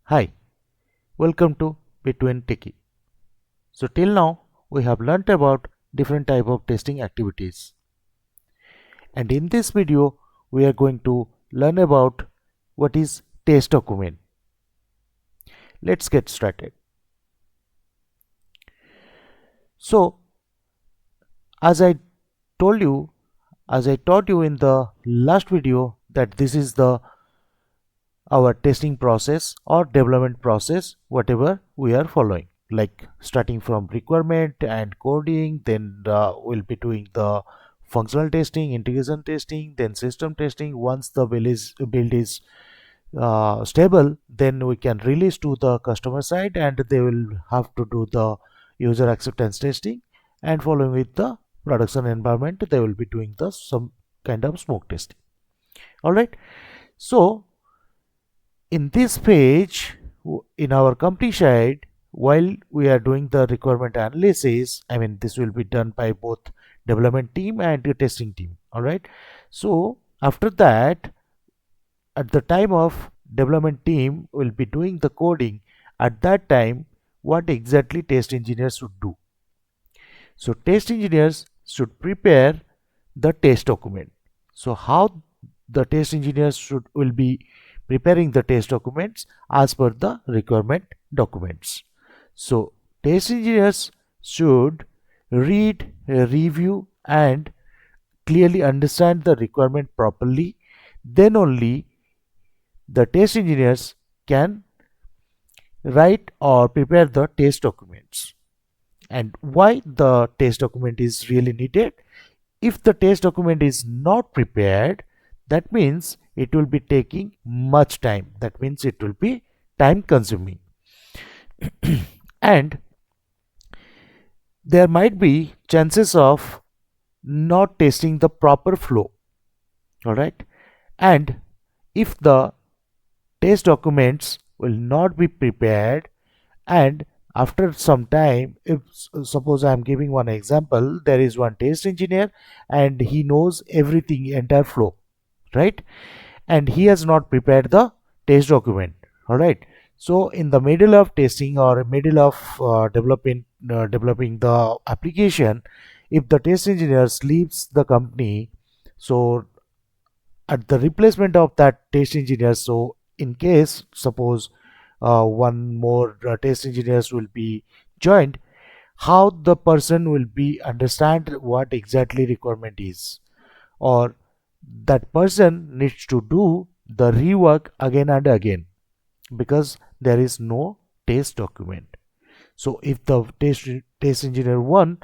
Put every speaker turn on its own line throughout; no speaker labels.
Hi, welcome to Between Techie. So till now we have learnt about different type of testing activities, and in this video we are going to learn about what is test document. Let's get started. So as I told you, as I taught you in the last video that this is the our testing process or development process, whatever we are following, like starting from requirement and coding, then we'll be doing the functional testing, integration testing, then system testing. Once the build is stable, then we can release to the customer side and they will have to do the user acceptance testing, and following with the production environment they will be doing the some kind of smoke testing. All right, so in this page, in our company side, while we are doing the requirement analysis, I mean this will be done by both development team and the testing team. All right, so after that, at the time of development team will be doing the coding, at that time what exactly test engineers should do? So test engineers should prepare the test document. So how the test engineers should will be preparing the test documents as per the requirement documents. So test engineers should read, review and clearly understand the requirement properly. Then only the test engineers can write or prepare the test documents. And why the test document is really needed? If the test document is not prepared, that means it will be taking much time. That means it will be time consuming. And there might be chances of not testing the proper flow. All right. And if the test documents will not be prepared, and after some time, if suppose I am giving one example, there is one test engineer and he knows everything, entire flow, right? And he has not prepared the test document. All right, so in the middle of testing or middle of developing the application, if the test engineer leaves the company, so at the replacement of that test engineer, so in case suppose one more test engineers will be joined, how the person will be understand what exactly requirement is, or that person needs to do the rework again and again because there is no test document. So if the test engineer 1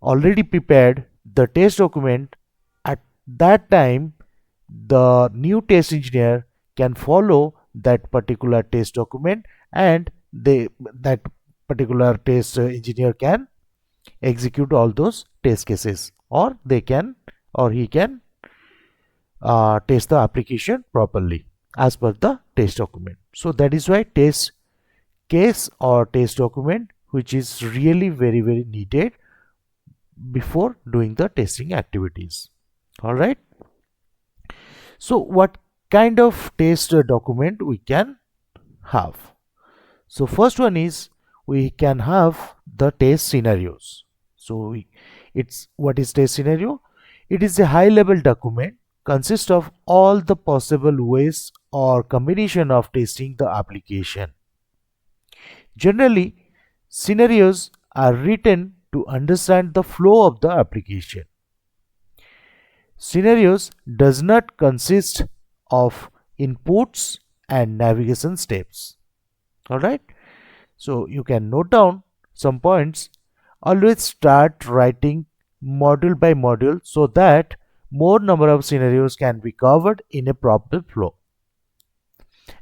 already prepared the test document, at that time the new test engineer can follow that particular test document, and that particular test engineer can execute all those test cases, or they can or he can test the application properly as per the test document. So that is why test case or test document, which is really very needed before doing the testing activities. All right, so what kind of test document we can have? So first one is we can have the test scenarios. So it's what is test scenario? It is a high level document consists of all the possible ways or combination of testing the application. Generally, scenarios are written to understand the flow of the application. Scenarios does not consist of inputs and navigation steps. All right, so you can note down some points. Always start writing module by module so that more number of scenarios can be covered in a proper flow,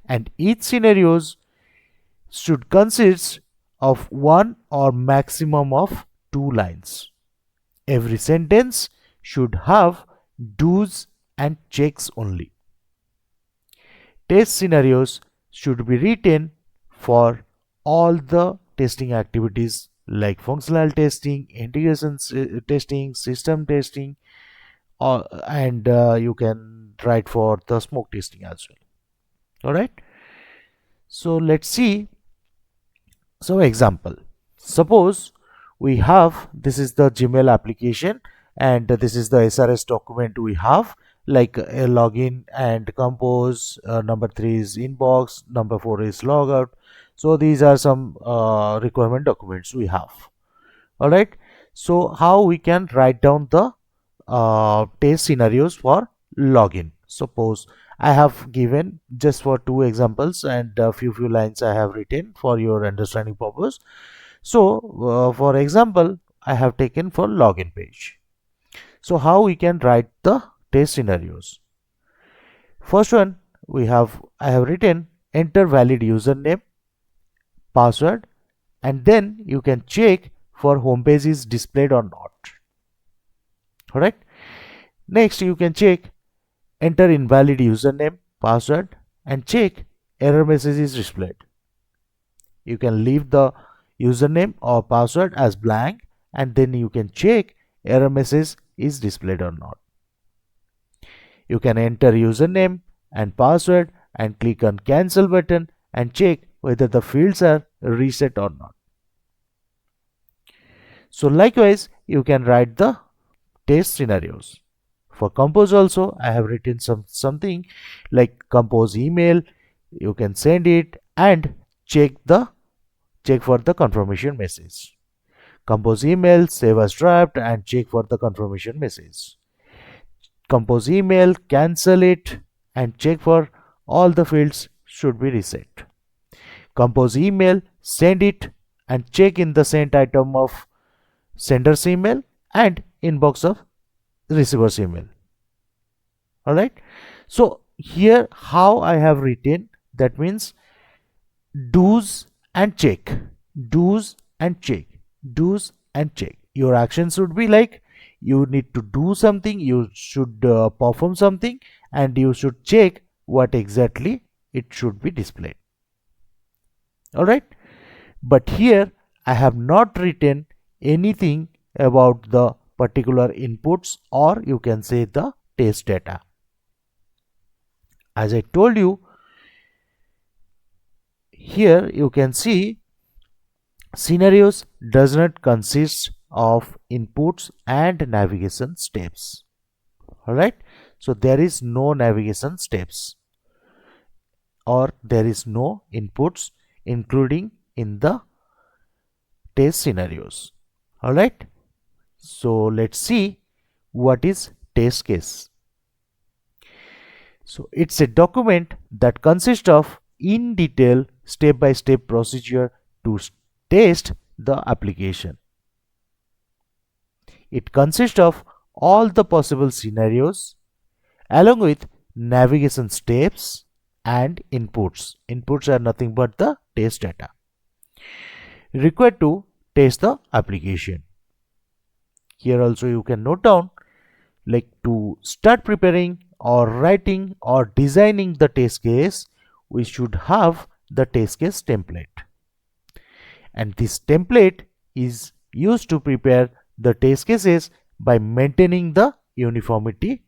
and each scenarios should consist of one or maximum of two lines. Every sentence should have do's and checks only. Test scenarios should be written for all the testing activities like functional testing, integration testing, system testing, and you can write for the smoke testing as well. All right. So let's see some example. Suppose we have, this is the Gmail application and this is the SRS document we have, like a login and compose, number 3 is inbox, number 4 is logout. So these are some requirement documents we have. All right. So how we can write down the test scenarios for login. Suppose I have given just for 2 examples and a few lines I have written for your understanding purpose. So for example, I have taken for login page. So how we can write the test scenarios? First one, I have written enter valid username, password, and then you can check for homepage is displayed or not. Alright. Next, you can check enter invalid username, password, and check error message is displayed. You can leave the username or password as blank and then you can check error message is displayed or not. You can enter username and password and click on cancel button and check whether the fields are reset or not. So likewise, you can write the test scenarios. For compose also, I have written something like compose email. You can send it and check for the confirmation message. Compose email, save as draft and check for the confirmation message. Compose email, cancel it and check for all the fields should be reset. Compose email, send it and check in the sent item of sender's email and inbox of receiver's email. Alright. So here how I have written, that means do's and check, do's and check, do's and check. Your action should be like you need to do something, you should perform something and you should check what exactly it should be displayed. Alright. But here I have not written anything about the particular inputs or you can say the test data. As I told you, here you can see scenarios does not consist of inputs and navigation steps. Alright, so there is no navigation steps or there is no inputs including in the test scenarios. Alright, so let's see what is test case. So it's a document that consists of in detail step-by-step procedure to test the application. It consists of all the possible scenarios along with navigation steps and inputs. Inputs are nothing but the test data required to test the application. Here also you can note down, like to start preparing or writing or designing the test case, we should have the test case template. And this template is used to prepare the test cases by maintaining the uniformity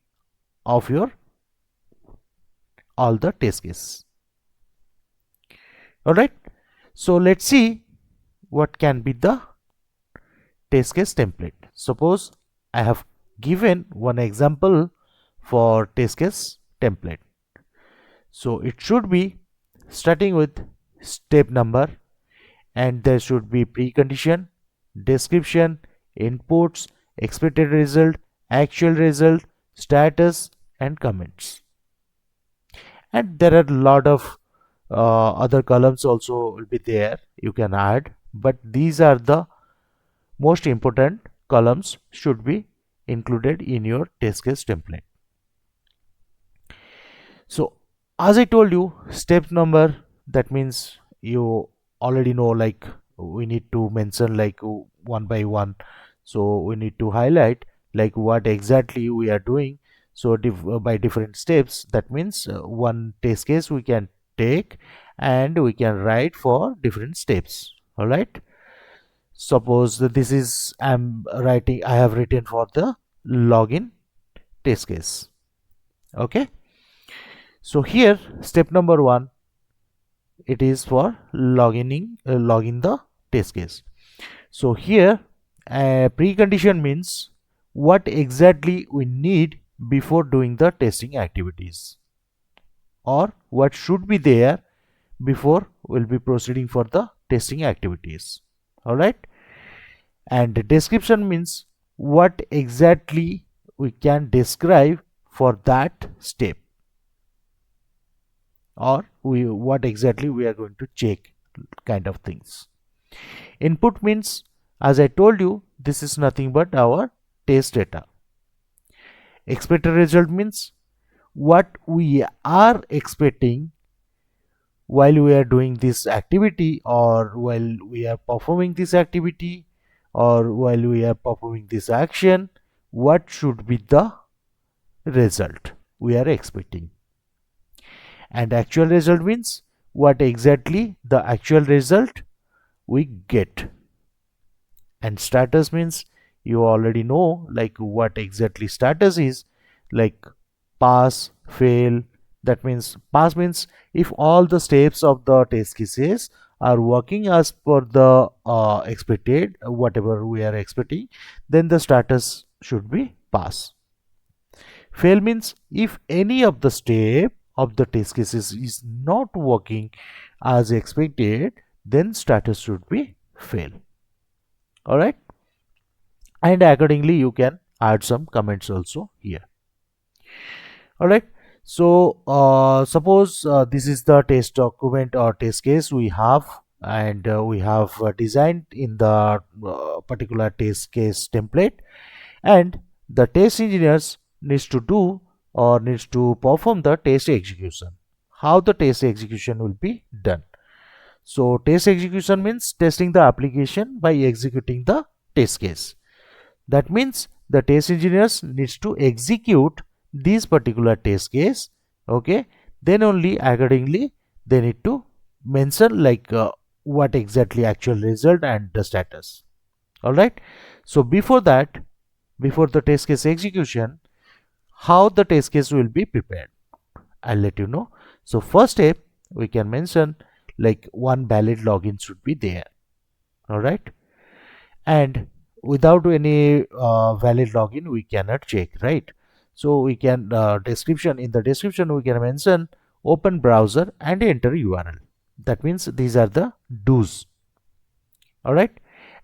of your all the test cases. Alright, so let's see what can be the test case template. Suppose I have given one example for test case template. So it should be starting with step number and there should be precondition, description, inputs, expected result, actual result, status and comments. And there are a lot of other columns also will be there you can add, but these are the most important columns should be included in your test case template. So as I told you, step number, that means you already know, like we need to mention like one by one. So we need to highlight like what exactly we are doing. So by different steps, that means one test case we can take and we can write for different steps. All right. Suppose that this is I have written for the login test case. Okay. So here step number 1, it is for logging the test case. So here precondition means what exactly we need before doing the testing activities, or what should be there before we'll be proceeding for the testing activities. All right. And the description means what exactly we can describe for that step, or what exactly we are going to check, kind of things. Input means, as I told you, this is nothing but our test data. Expected result means what we are expecting while we are doing this activity, or while we are performing this activity, or while we are performing this action, what should be the result we are expecting. And actual result means what exactly the actual result we get. And status means, you already know like what exactly status is, like pass, fail. That means pass means if all the steps of the test cases are working as per the expected, whatever we are expecting, then the status should be pass. Fail means if any of the step of the test cases is not working as expected, then status should be fail. All right. And accordingly you can add some comments also here. All right. So suppose this is the test document or test case we have, and we have designed in the particular test case template, and the test engineers needs to do or needs to perform the test execution. How the test execution will be done? So test execution means testing the application by executing the test case. That means the test engineers needs to execute this particular test case. Okay, then only accordingly they need to mention like what exactly actual result and the status. All right. So before that, before the test case execution, how the test case will be prepared, I'll let you know. So first step, we can mention like one valid login should be there. All right. And without any valid login we cannot check, right? So we can description, in the description we can mention open browser and enter URL. That means these are the do's. All right.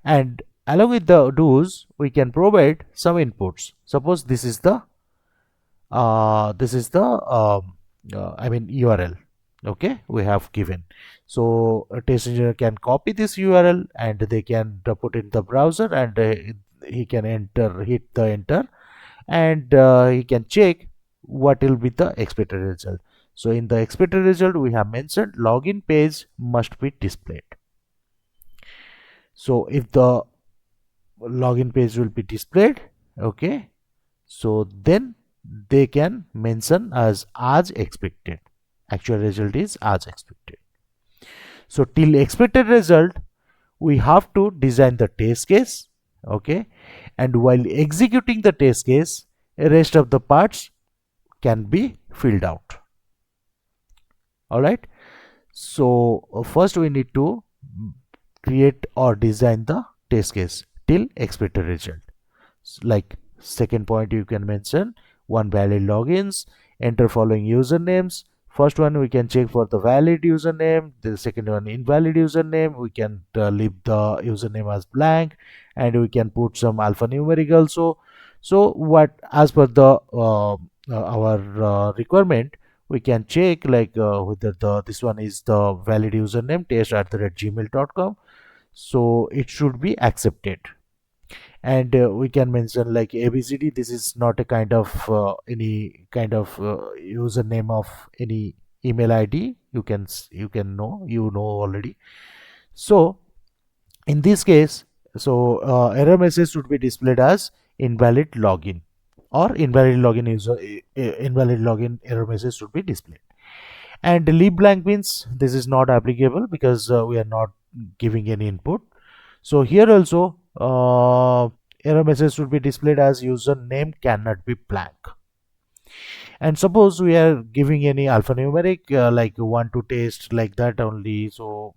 And along with the do's we can provide some inputs. Suppose this is the I mean URL, okay, we have given. So a test engineer can copy this URL and they can put in the browser, and he can hit the enter, and he can check what will be the expected result. So in the expected result we have mentioned login page must be displayed. So if the login page will be displayed, okay, so then they can mention as expected. Actual result is as expected. So till expected result we have to design the test case, okay, and while executing the test case rest of the parts can be filled out. All right. So first we need to create or design the test case till expected result. Like second point you can mention one valid logins, enter following usernames. First one we can check for the valid username, the second one invalid username. We can leave the username as blank, and we can put some alphanumeric also. So what as per the our requirement, we can check like whether this one is the valid username test@gmail.com, so it should be accepted. And we can mention like abcd, this is not a kind of any kind of username of any email id. You know already. So in this case, so error message should be displayed as invalid login, or invalid login user invalid login error message should be displayed. And leave blank means this is not applicable because we are not giving any input. So here also error message should be displayed as username cannot be blank. And suppose we are giving any alphanumeric like one to test like that only, so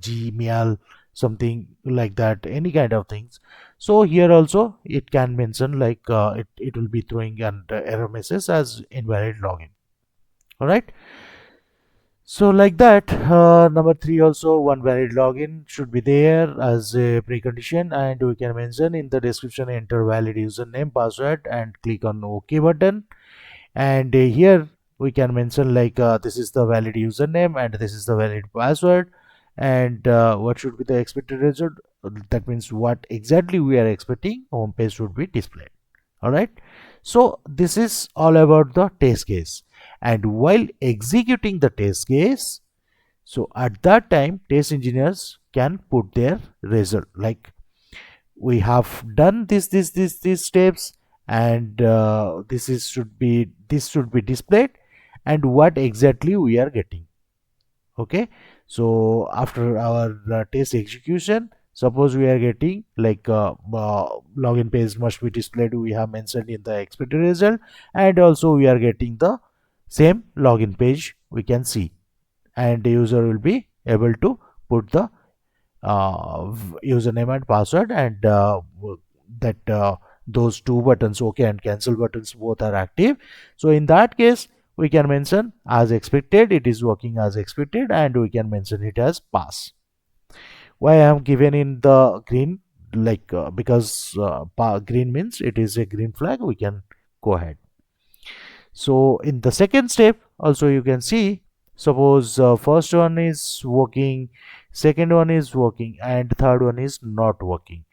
gmail something like that, any kind of things. So here also it can mention like it will be throwing an error message as invalid login. All right. So like that, number three also one valid login should be there as a precondition, and we can mention in the description enter valid username password and click on OK button. And here we can mention like this is the valid username and this is the valid password, and what should be the expected result. That means what exactly we are expecting home page should be displayed. All right. So this is all about the test case, and while executing the test case, so at that time test engineers can put their result like we have done these steps, and this should be displayed, and what exactly we are getting. Okay. So after our test execution, suppose we are getting like login page must be displayed, we have mentioned in the expected result, and also we are getting the same login page we can see, and the user will be able to put the username and password, and that those two buttons OK and cancel buttons both are active. So in that case we can mention as expected, it is working as expected, and we can mention it as pass. Why I am given in the green, like because green means it is a green flag, we can go ahead. So in the second step also you can see, suppose first one is working, second one is working, and third one is not working.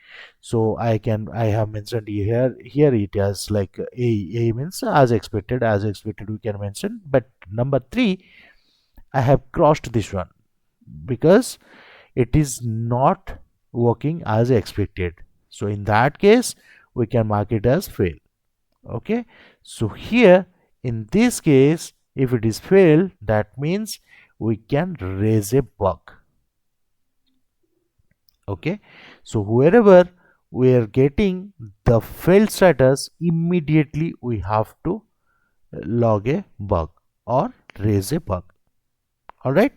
So I have mentioned here it has like a means as expected we can mention, but number three I have crossed this one because it is not working as expected. So in that case we can mark it as fail. Okay. So here in this case if it is failed, that means we can raise a bug. Okay. So wherever we are getting the failed status, immediately we have to log a bug or raise a bug. All right.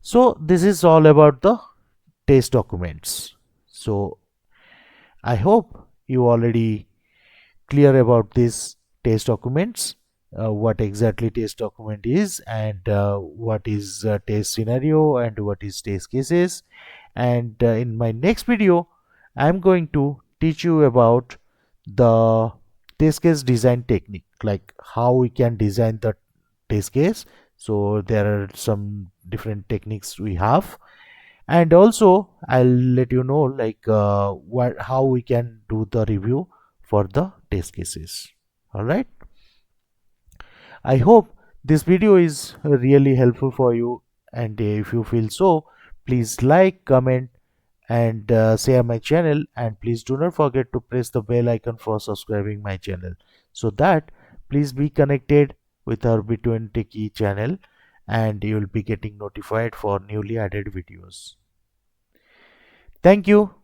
So this is all about the test documents. So I hope you already clear about these test documents, what exactly test document is, and what is test scenario, and what is test cases. And in my next video I'm going to teach you about the test case design technique, like how we can design the test case. So there are some different techniques we have, and also I'll let you know like what how we can do the review for the test cases. All right. I hope this video is really helpful for you, and if you feel so, please like, comment, and share my channel, and please do not forget to press the bell icon for subscribing my channel, so that please be connected with our Between Techie channel, and you will be getting notified for newly added videos. Thank you.